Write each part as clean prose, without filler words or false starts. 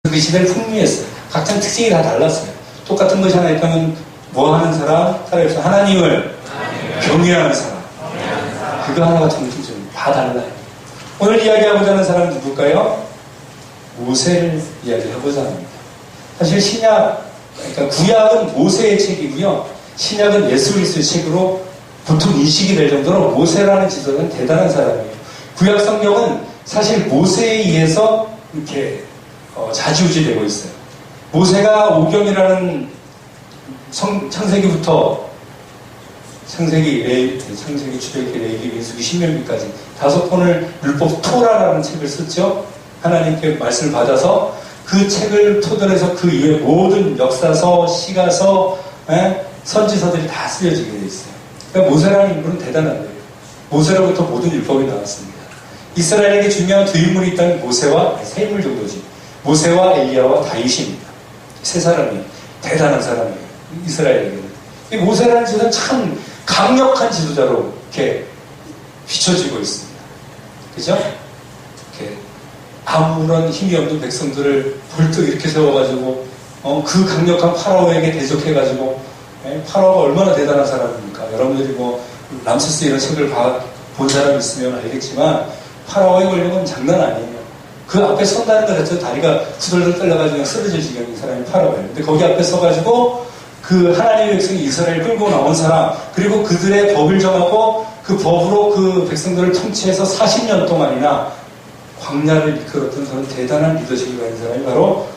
그 시대를 풍미했어요. 각자 특징이 다 달랐어요. 똑같은 것이 하나 있다면 뭐 하는 사람? 살아있어. 하나님을 경외하는 사람. 그거 하나 같은 것이 좀 다 달라요. 오늘 이야기하고자 하는 사람은 누굴까요? 모세를 이야기하고자 합니다. 사실 신약, 그러니까 구약은 모세의 책이고요. 신약은 예수 그리스도의 책으로 보통 인식이 될 정도로 모세라는 지도자는 대단한 사람이에요. 구약 성경은 사실 모세에 의해서 이렇게 좌지우지되고 있어요. 모세가 오경이라는 창세기부터 창세기, 출애굽기, 레위기, 민수기, 신명기까지 5권을 율법 토라라는 책을 썼죠. 하나님께 말씀을 받아서 그 책을 토대로 해서 그 이후에 모든 역사서, 시가서, 선지서들이 다 쓰여지게 돼 있어요. 그러니까 모세라는 인물은 대단한 거예요. 모세로부터 모든 율법이 나왔습니다. 이스라엘에게 중요한 두 인물이 있다면 모세와, 세 인물 정도지. 모세와 엘리야와 다윗입니다. 세 사람이 대단한 사람이에요. 이스라엘에게는. 이 모세라는 지도자는 참 강력한 지도자로 이렇게 비춰지고 있습니다. 그죠? 이렇게 아무런 힘이 없는 백성들을 벌떡 이렇게 세워가지고 그 강력한 파라오에게 대적해가지고 파라오가 얼마나 대단한 사람입니까? 여러분들이 뭐 람세스 이런 책을 본 사람 있으면 알겠지만 파라오의 권력은 장난 아니에요. 그 앞에 선다는 것 자체로 다리가 후덜덜 떨려가지고 쓰러질 지경인 사람이 파라오예요. 근데 거기 앞에 서가지고 그 하나님의 백성이 이스라엘을 끌고 나온 사람, 그리고 그들의 법을 정하고 그 법으로 그 백성들을 통치해서 40년 동안이나 광야를 이끌었던 그런 대단한 리더십을 가진 사람이 바로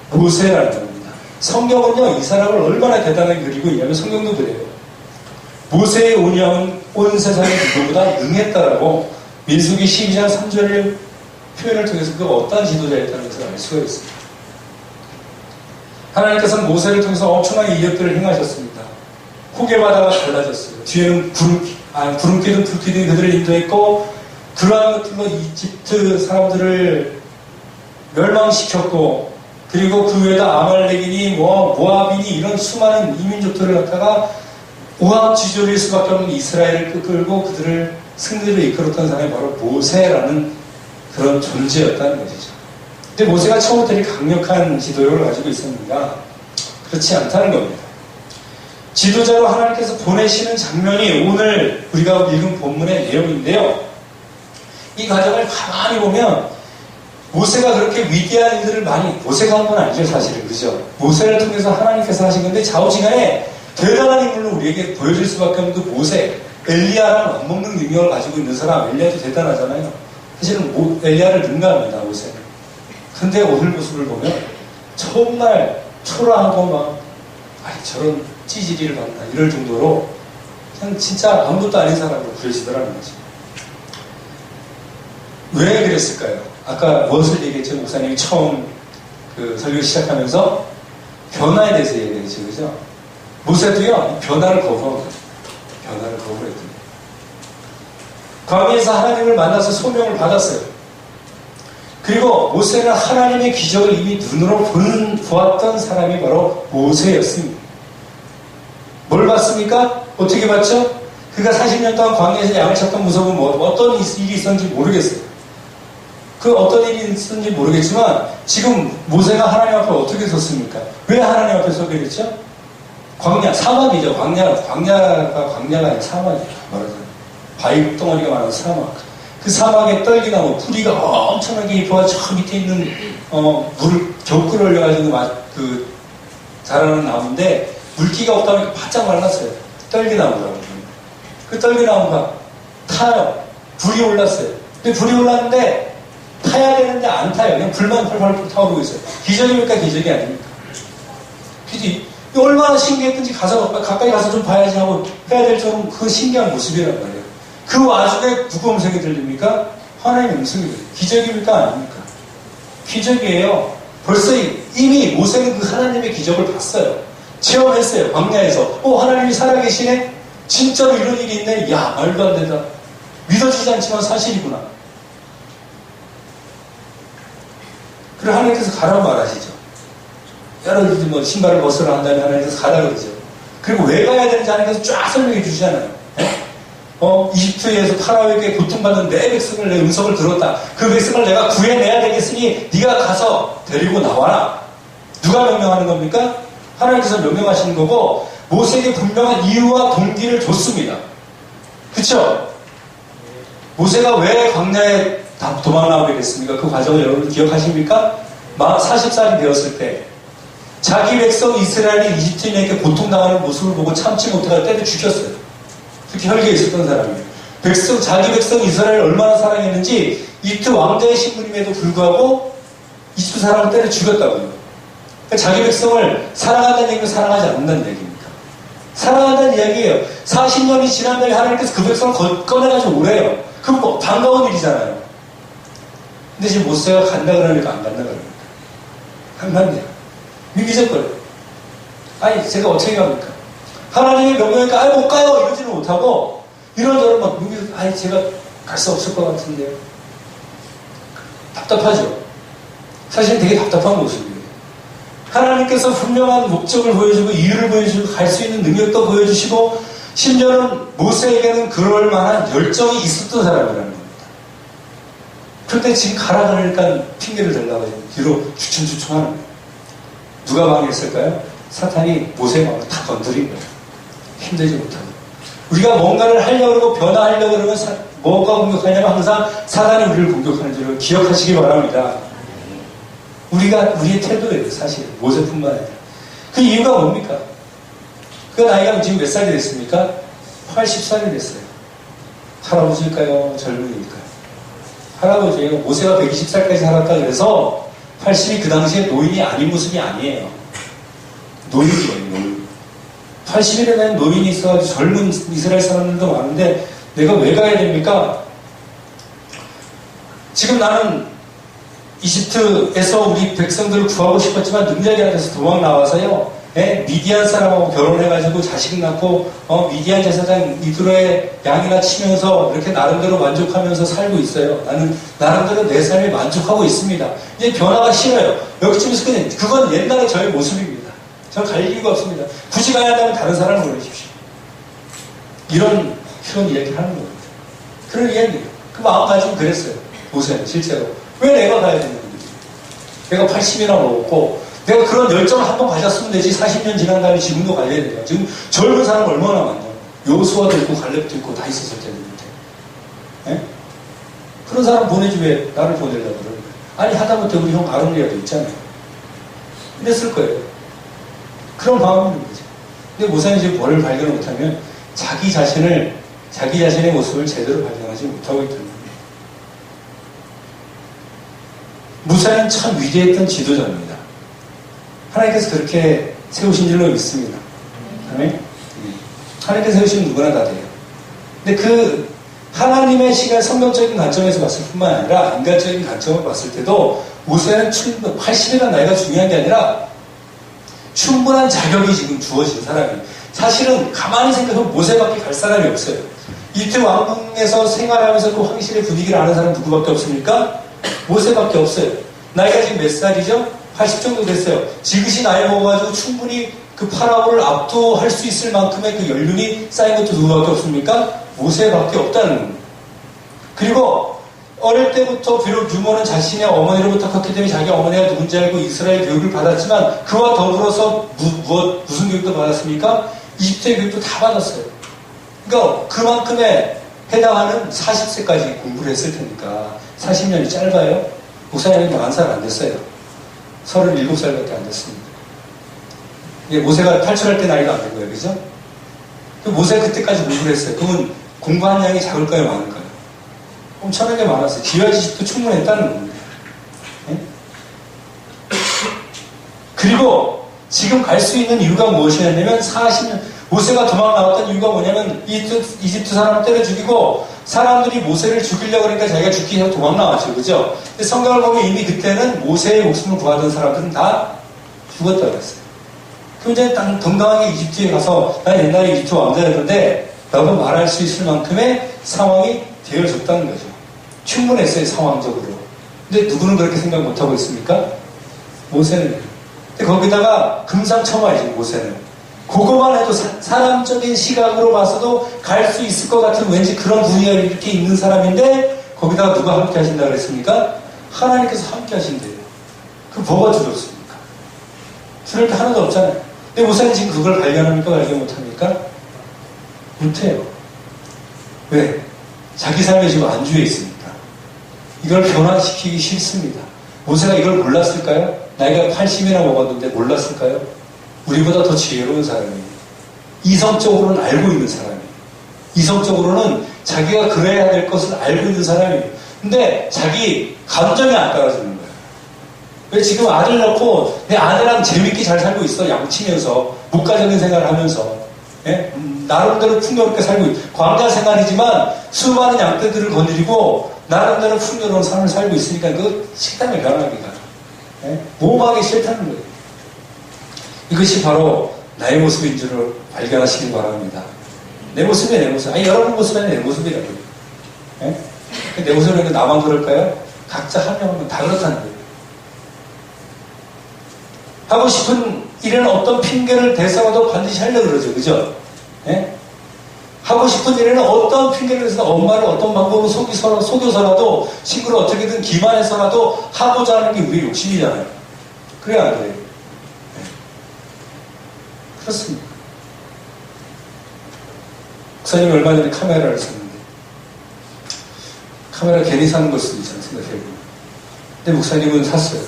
모세라는 겁니다. 성경은요, 이 사람을 얼마나 대단하게 그리고 있냐면 성경도 그래요. 모세의 운영은 온 세상의 누구보다 능했다라고 민수기 12장 3절의 표현을 통해서 그가 어떠한 지도자였다는 것을 알 수가 있습니다. 하나님께서는 모세를 통해서 엄청난 이력들을 행하셨습니다. 호계바다가 갈라졌어요. 뒤에는 구름기둥, 불기둥이 그들을 인도했고, 그러한 것들로 이집트 사람들을 멸망시켰고, 그리고 그 외에다 아말렉이니 모압이니 이런 수많은 이민족들을 갖다가 우왕지졸일 수밖에 없는 이스라엘을 끌고 그들을 승리로 이끌었던 사람이 바로 모세라는 그런 존재였다는 것이죠. 근데 모세가 처음부터 이렇게 강력한 지도력을 가지고 있었는가? 그렇지 않다는 겁니다. 지도자로 하나님께서 보내시는 장면이 오늘 우리가 읽은 본문의 내용인데요. 이 과정을 가만히 보면 모세가 그렇게 위대한 일들을 모세가 한 건 아니죠, 사실은. 그죠? 모세를 통해서 하나님께서 하신 건데 좌우지간에 대단한 인물로 우리에게 보여줄 수밖에 없는 그 모세, 엘리야라는 엇먹는 능력을 가지고 있는 사람, 엘리야도 대단하잖아요. 사실은 엘리야를 능가합니다, 모세는. 근데 오늘 모습을 보면 정말 초라하고 저런 찌질이를 받나 이럴 정도로 그냥 진짜 아무것도 아닌 사람으로 그려지더라는 거죠. 왜 그랬을까요? 아까 무엇을 얘기했죠? 목사님이 처음 그 설교 시작하면서 변화에 대해서 얘기했죠, 그죠? 모세도요, 변화를 거부합니다. 변화를 거부했습니다. 광야에서 하나님을 만나서 소명을 받았어요. 그리고 모세는 하나님의 기적을 이미 눈으로 보았던 사람이 바로 모세였습니다. 뭘 봤습니까? 어떻게 봤죠? 그가 40년 동안 광야에서 양을 찾던 모습은 어떤 일이 있었는지 모르겠어요. 그 어떤 일이 있었는지 모르겠지만 지금 모세가 하나님 앞에 어떻게 섰습니까? 왜 하나님 앞에 서게 됐죠? 광야, 사막이죠. 광야가 아니라 사막이에요. 말하자면 바위 덩어리가 많은 사막. 그 사막에 떨기나무, 뿌리가 엄청나게 깊어가 저 밑에 있는 물을 겨우 끌어올려가지고 자라는 나무인데 물기가 없다 보니까 바짝 말랐어요. 떨기나무라고. 그 떨기나무가 타요. 불이 올랐어요. 근데 불이 올랐는데 타야 되는데 안 타요. 그냥 불만 펄펄 타오르고 있어요. 기적입니까? 기적이 아닙니까? 그지? 얼마나 신기했던지 가까이 가서 좀 봐야지 하고 해야 될 정도로 그 신기한 모습이란 말이에요. 그 와중에 누구 음성이 들립니까? 하나님의 음성이 들려요. 기적입니까? 아닙니까? 기적이에요. 벌써 이미 모세는 그 하나님의 기적을 봤어요. 체험했어요. 광야에서. 하나님이 살아계시네? 진짜로 이런 일이 있네? 야, 말도 안 된다. 믿어지지 않지만 사실이구나. 그리고 하나님께서 가라고 말하시죠. 여러분들이 신발을 벗으라 한다면 하나님께서 가라 그러죠. 그리고 왜 가야 되는지 하나님께서 쫙 설명해 주시잖아요. 네? 이집트에서 파라오에게 고통받는 내 백성을 내 음성을 들었다. 그 백성을 내가 구해내야 되겠으니 네가 가서 데리고 나와라. 누가 명령하는 겁니까? 하나님께서 명령하시는 거고 모세에게 분명한 이유와 동기를 줬습니다. 그쵸? 모세가 왜 광야에 도망 나오게 됐습니까? 그 과정을 여러분 기억하십니까? 40살이 되었을 때 자기 백성 이스라엘이 이집트인에게 고통당하는 모습을 보고 참지 못하고 때려 죽였어요. 특히 혈기에 있었던 사람이에요. 자기 백성 이스라엘을 얼마나 사랑했는지 이집트 왕자의 신분임에도 불구하고 이집트 사람을 때려 죽였다고요. 그러니까 자기 백성을 사랑한다는 얘기는 사랑하지 않는다는 얘기입니다. 사랑한다는 이야기예요. 40년이 지난 다음에 하나님께서 그 백성을 꺼내가지고 오래요. 그건 뭐 반가운 일이잖아요. 근데 지금 모세가 간다 그러니까 안 간다 그럽니까? 안 간대요. 미기적거려요. 아니 제가 어떻게 갑니까? 하나님의 명령이니까 못 가요 이러지는 못하고 이런저런 막 아니 제가 갈 수 없을 것 같은데요. 답답하죠. 사실 되게 답답한 모습이에요. 하나님께서 분명한 목적을 보여주고 이유를 보여주고 갈 수 있는 능력도 보여주시고 심지어는 모세에게는 그럴 만한 열정이 있었던 사람이라는 겁니다. 그런데 지금 가라 그러니까 핑계를 대려고 뒤로 주춤주춤하는 거예요. 누가 방해했을까요? 사탄이 모세의 마음을 다 건드린 거예요. 힘들지 못하고. 우리가 뭔가를 하려고 그러고 변화하려고 그러면 뭐가 공격하냐면 항상 사단이 우리를 공격하는 줄을 기억하시기 바랍니다. 우리의 태도예요, 사실. 모세뿐만 아니라. 그 이유가 뭡니까? 그 나이가 지금 몇 살이 됐습니까? 80살이 됐어요. 할아버지일까요? 젊은이일까요? 할아버지예요. 모세가 120살까지 살았다 그래서 80이 그 당시에 노인이 아닌 모습이 아니에요. 노인이에요, 노인. 80일에 된 노인이 있어가지고 젊은 이스라엘 사람들도 많은데 내가 왜 가야 됩니까? 지금 나는 이집트에서 우리 백성들을 구하고 싶었지만 능력이 안 돼서 도망 나와서요. 미디안 사람하고 결혼해가지고 자식 낳고 미디안 제사장 이드로의 양이나 치면서 이렇게 나름대로 만족하면서 살고 있어요. 나는 나름대로 내 삶에 만족하고 있습니다. 이제 변화가 싫어요. 여기쯤에서 그건 옛날의 저의 모습입니다. 전 갈 이유가 없습니다. 굳이 가야 한다면 다른 사람을 보내십시오. 이런 이야기를 하는 겁니다. 그런 이야기예요. 그 마음가짐은 그랬어요. 모세는 실제로. 왜 내가 가야 되는지. 내가 80이나 먹었고 내가 그런 열정을 한번 가졌으면 되지 40년 지난 다음에 지금도 가야 돼요. 지금 젊은 사람 얼마나 많냐. 요수아도 있고 갈렙도 있고 다 있었을 텐데. 네? 그런 사람 보내지 왜 나를 보내려고 그러는 거예요. 아니 하다못해 우리 형 아론이라도 있잖아요. 이랬을 거예요. 그런 마음이 있는 거죠. 근데 모세는 이제 뭐를 발견을 못하면 자기 자신의 모습을 제대로 발견하지 못하고 있다는 겁니다. 모세는 참 위대했던 지도자입니다. 하나님께서 그렇게 세우신 줄로 믿습니다. 아멘? 하나님께서 세우시면 누구나 다 돼요. 근데 그 하나님의 시간 성경적인 관점에서 봤을 뿐만 아니라 인간적인 관점을 봤을 때도 모세는 80이라는 나이가 중요한 게 아니라 충분한 자격이 지금 주어진 사람이에요. 사실은 가만히 생각하면 모세밖에 갈 사람이 없어요. 이집트 왕궁에서 생활하면서 그 황실의 분위기를 아는 사람 누구밖에 없습니까? 모세밖에 없어요. 나이가 지금 몇 살이죠? 80 정도 됐어요. 지그시 나이 먹어가지고 충분히 그 파라오를 압도할 수 있을 만큼의 그 연륜이 쌓인 것도 누구밖에 없습니까? 모세밖에 없다는 겁니다. 그리고 어릴 때부터 비록 유모는 자신의 어머니로부터 컸기 때문에 자기 어머니가 누군지 알고 이스라엘 교육을 받았지만 그와 더불어서 무슨 교육도 받았습니까? 이집트의 교육도 다 받았어요. 그러니까 그만큼의 해당하는 40세까지 공부를 했을 테니까 40년이 짧아요. 목사님이 40살 안 됐어요. 37살밖에 안 됐습니다. 모세가 탈출할 때 나이가 안 된 거예요. 그죠? 모세가 그때까지 공부를 했어요. 그러면 공부한 양이 작을까요? 많을까요? 엄청나게 많았어요. 기와 지식도 충분했다는 겁니다. 네? 그리고 지금 갈 수 있는 이유가 무엇이냐면 40년 모세가 도망 나왔던 이유가 뭐냐면 이집트 사람을 때려 죽이고 사람들이 모세를 죽이려고 그러니까 자기가 죽기 위해서 도망 나왔죠. 그죠? 근데 성경을 보면 이미 그때는 모세의 목숨을 구하던 사람들은 다 죽었다고 했어요. 그럼 이제 건강하게 이집트에 가서 난 옛날에 이집트 왕자였는데 라고 말할 수 있을 만큼의 상황이 되어졌다는 거죠. 충분했어요, 상황적으로. 근데 누구는 그렇게 생각 못하고 있습니까? 모세는. 근데 거기다가 금상첨화이죠, 모세는. 그거만 해도 사람적인 시각으로 봐서도 갈 수 있을 것 같은 왠지 그런 분위기가 이렇게 있는 사람인데 거기다가 누가 함께 하신다 그랬습니까? 하나님께서 함께 하신대요. 그 뭐가 두렵습니까? 두려울 게 하나도 없잖아요. 근데 목사님 지금 그걸 발견합니까? 발견 못합니까? 못해요. 왜? 자기 삶에 지금 안주해 있으니까. 이걸 변화시키기 싫습니다. 모세가 이걸 몰랐을까요? 나이가 80이나 먹었는데 몰랐을까요? 우리보다 더 지혜로운 사람이에요. 이성적으로는 알고 있는 사람이에요. 이성적으로는 자기가 그래야 될 것을 알고 있는 사람이에요. 근데 자기 감정이 안 따라주는 거예요. 왜 지금 아들 낳고 내 아내랑 재밌게 잘 살고 있어. 양치면서 목가적인 생활을 하면서 예? 나름대로 풍요롭게 살고 있어. 광자 생활이지만 수많은 양떼들을 거느리고 나름대로 풍요로운 삶을 살고 있으니까 그 식당에 변하기가 모험하기 싫다는 거예요. 이것이 바로 나의 모습인 줄을 발견하시길 바랍니다. 내 모습이 내 모습. 아니 여러분 모습이 아니라 내 모습이라고요. 내 모습이라는 게 나만 그럴까요? 각자 한 명은 다 그렇다는 거예요. 하고 싶은 일에는 어떤 핑계를 대서라도 반드시 하려고 그러죠. 그죠? 하고 싶은 일에는 어떤 핑계를 대서 엄마를 어떤 방법으로 속여서라도 친구를 어떻게든 기만해서라도 하고자 하는 게 우리의 욕심이잖아요. 그래야 안 돼요. 그렇습니다. 목사님이 얼마 전에 카메라를 샀는데 카메라 괜히 사는 걸 수도 있잖아요. 생각해보면. 근데 목사님은 샀어요.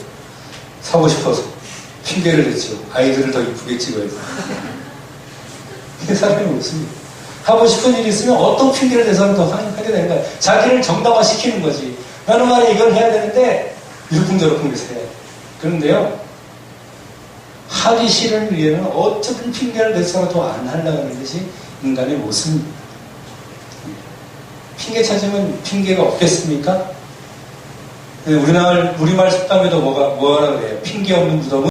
사고 싶어서 핑계를 댔죠. 아이들을 더 이쁘게 찍어야 돼. 그게 사람의 모습입니다. 하고 싶은 일이 있으면 어떤 핑계를 대서는 더 하게 되는 거야. 자기를 정당화시키는 거지. 나는 말이야 이걸 해야 되는데 이러쿵저러쿵 해서 해야 돼. 그런데요. 하기 싫은 일에는 어떻든 핑계를 대서라도 안 하려고 하는 것이 인간의 모습입니다. 핑계 찾으면 핑계가 없겠습니까? 우리말 속담에도 뭐라 그래요? 핑계 없는 무덤은